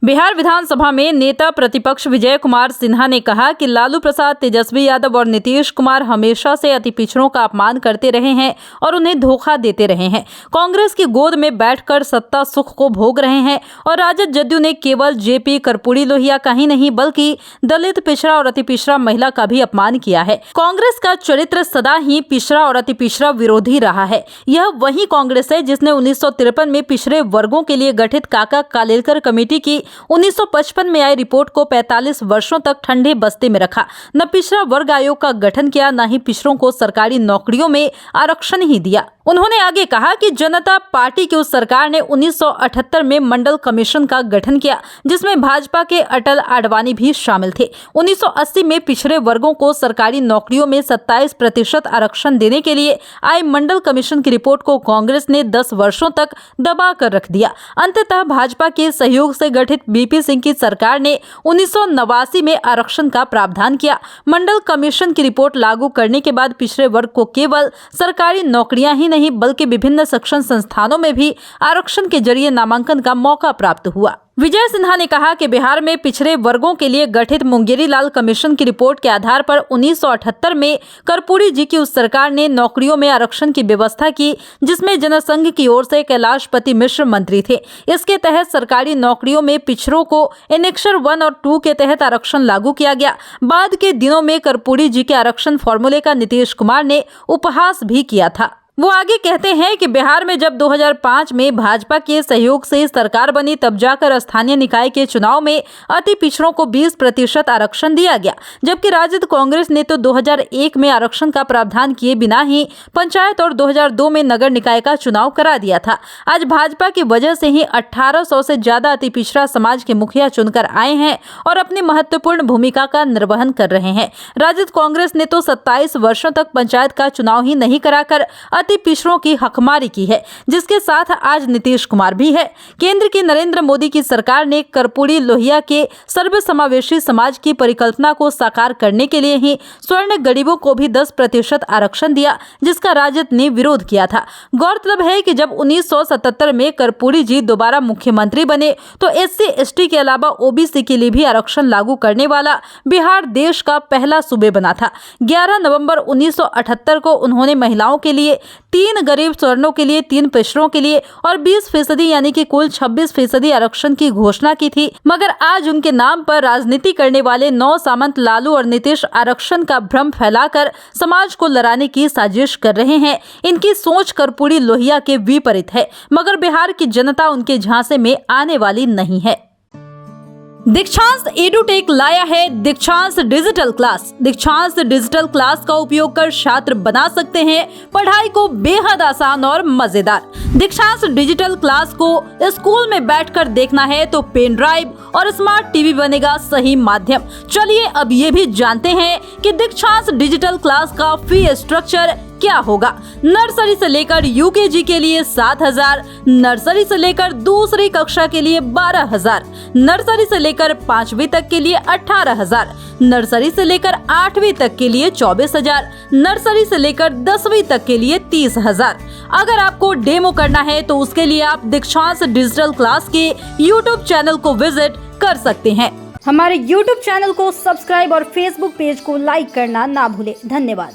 बिहार विधानसभा में नेता प्रतिपक्ष विजय कुमार सिन्हा ने कहा कि लालू प्रसाद, तेजस्वी यादव और नीतीश कुमार हमेशा से अति पिछड़ों का अपमान करते रहे हैं और उन्हें धोखा देते रहे हैं। कांग्रेस की गोद में बैठकर सत्ता सुख को भोग रहे हैं और राजद जदयू ने केवल जेपी कर्पूरी लोहिया का ही नहीं बल्कि दलित, पिछड़ा और अति पिछड़ा महिला का भी अपमान किया है। कांग्रेस का चरित्र सदा ही पिछड़ा और अति पिछड़ा विरोधी रहा है। यह वही कांग्रेस है जिसने 1953 में पिछड़े वर्गों के लिए गठित काका कालेलकर कमेटी की 1955 में आई रिपोर्ट को 45 वर्षों तक ठंडे बस्ते में रखा। न पिछड़ा वर्ग आयोग का गठन किया, न ही पिछड़ों को सरकारी नौकरियों में आरक्षण ही दिया। उन्होंने आगे कहा कि जनता पार्टी की उस सरकार ने 1978 में मंडल कमीशन का गठन किया, जिसमें भाजपा के अटल आडवाणी भी शामिल थे। 1980 में पिछड़े वर्गों को सरकारी नौकरियों में 27% आरक्षण देने के लिए आई मंडल कमीशन की रिपोर्ट को कांग्रेस ने 10 वर्षों तक दबा कर रख दिया। अंततः भाजपा के सहयोग से गठित बीपी सिंह की सरकार ने 1989 में आरक्षण का प्रावधान किया। मंडल कमीशन की रिपोर्ट लागू करने के बाद पिछड़े वर्ग को केवल सरकारी नौकरियां ही नहीं बल्कि विभिन्न शिक्षण संस्थानों में भी आरक्षण के जरिए नामांकन का मौका प्राप्त हुआ। विजय सिन्हा ने कहा कि बिहार में पिछड़े वर्गों के लिए गठित मुंगेरी लाल कमीशन की रिपोर्ट के आधार पर 1978 में कर्पूरी जी की उस सरकार ने नौकरियों में आरक्षण की व्यवस्था की, जिसमें जनसंघ की ओर से कैलाशपति मिश्र मंत्री थे। इसके तहत सरकारी नौकरियों में पिछड़ों को एनेक्सर 1 और 2 के तहत आरक्षण लागू किया गया। बाद के दिनों में कर्पूरी जी के आरक्षण फॉर्मूले का नीतीश कुमार ने उपहास भी किया था। वो आगे कहते हैं कि बिहार में जब 2005 में भाजपा के सहयोग से सरकार बनी, तब जाकर स्थानीय निकाय के चुनाव में अति पिछड़ों को 20% आरक्षण दिया गया, जबकि राजद कांग्रेस ने तो 2001 में आरक्षण का प्रावधान किए बिना ही पंचायत और 2002 में नगर निकाय का चुनाव करा दिया था। आज भाजपा की वजह से ही 1800 से ज्यादा अति पिछड़ा समाज के मुखिया चुनकर आए हैं और अपनी महत्वपूर्ण भूमिका का निर्वहन कर रहे हैं। राजद कांग्रेस ने तो 27 वर्षों तक पंचायत का चुनाव ही नहीं कराकर अति पिछड़ों की हकमारी की है, जिसके साथ आज नीतीश कुमार भी है। केंद्र की नरेंद्र मोदी की सरकार ने कर्पूरी लोहिया के सर्वसमावेशी समाज की परिकल्पना को साकार करने के लिए ही स्वर्ण गरीबों को भी 10% आरक्षण दिया, जिसका राजद ने विरोध किया था। गौरतलब है कि जब 1977 में कर्पूरी जी दोबारा मुख्यमंत्री बने तो SC/ST के अलावा OBC के लिए भी आरक्षण लागू करने वाला बिहार देश का पहला सूबे बना था। 11 नवंबर 1978 को उन्होंने महिलाओं के लिए 3, गरीब स्वर्णों के लिए 3, पिछड़ों के लिए और 20% यानी कि कुल 26% आरक्षण की घोषणा की थी। मगर आज उनके नाम पर राजनीति करने वाले 9 सामंत लालू और नीतीश आरक्षण का भ्रम फैलाकर समाज को लड़ाने की साजिश कर रहे हैं। इनकी सोच कर्पूरी लोहिया के विपरीत है, मगर बिहार की जनता उनके झांसे में आने वाली नहीं है। दीक्षांत एडुटेक लाया है दीक्षांत डिजिटल क्लास। दीक्षांत डिजिटल क्लास का उपयोग कर छात्र बना सकते हैं पढ़ाई को बेहद आसान और मजेदार। दीक्षांत डिजिटल क्लास को स्कूल में बैठकर देखना है तो पेन ड्राइव और स्मार्ट टीवी बनेगा सही माध्यम। चलिए अब ये भी जानते हैं कि दीक्षांत डिजिटल क्लास का फी स्ट्रक्चर क्या होगा। नर्सरी से लेकर UKG के लिए 7,000, नर्सरी से लेकर दूसरी कक्षा के लिए 12,000, नर्सरी से लेकर 5वीं तक के लिए 18,000, नर्सरी से लेकर 8वीं तक के लिए 24,000, नर्सरी से लेकर 10वीं तक के लिए 30,000। अगर आपको डेमो करना है तो उसके लिए आप दीक्षांत डिजिटल क्लास के YouTube चैनल को विजिट कर सकते हैं। हमारे YouTube चैनल को सब्सक्राइब और Facebook पेज को लाइक करना ना भूलें। धन्यवाद।